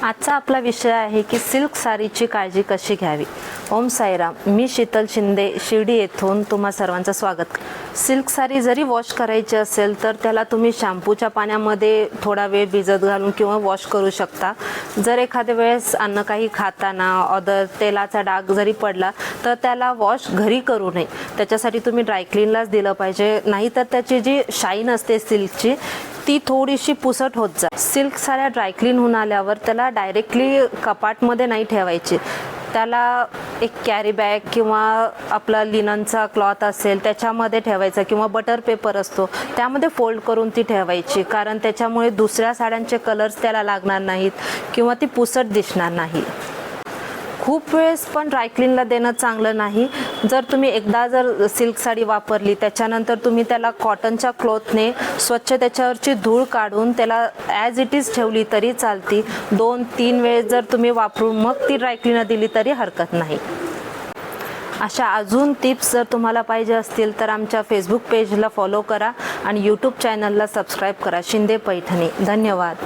आजचा आपला विषय आहे की सिल्क साडीची काळजी कशी घ्यावी। ओम साईराम, मी शीतल शिंदे शिर्डी येथून तुम्हा सर्वांचं स्वागत। सिल्क साडी जरी वॉश करायची असेल तर त्याला तुम्ही शॅम्पूच्या पाण्यामध्ये थोडा वेळ भिजत घालून किंवा वॉश करू शकता। जर एखाद्या वेळेस अन्न काही खाताना अदर तेलाचा डाग जरी पडला तर त्याला वॉश घरी करू नये, त्याच्यासाठी तुम्ही ड्रायक्लीनलाच दिलं पाहिजे, नाहीतर त्याची जी शाईन असते सिल्कची ती थोडीशी पुसट होत जा। सिल्क साड्या ड्रायक्लीन होऊन आल्यावर त्याला डायरेक्टली कपाटमध्ये नाही ठेवायची, त्याला एक कॅरी बॅग किंवा आपला लिननचा क्लॉथ असेल त्याच्यामध्ये ठेवायचा किंवा बटर पेपर असतो त्यामध्ये फोल्ड करून ती ठेवायची, कारण त्याच्यामुळे दुसऱ्या साड्यांचे कलर्स त्याला लागणार नाहीत किंवा ती पुसट दिसणार नाही। खूप वेळेस पण ड्रायक्लीनला देणं चांगलं नाही। जर तुम्ही एकदा जर सिल्क साडी वापरली त्याच्यानंतर तुम्ही त्याला कॉटनच्या क्लॉथने स्वच्छ त्याच्यावरची धूळ काढून त्याला ॲज इट इज ठेवली तरी चालती। 2-3 वेळेस जर तुम्ही वापरून मग ती ड्रायक्लीनला दिली तरी हरकत नाही। अशा अजून टिप्स जर तुम्हाला पाहिजे असतील तर आमच्या फेसबुक पेजला फॉलो करा आणि यूट्यूब चॅनलला सबस्क्राईब करा, शिंदे पैठणी। धन्यवाद।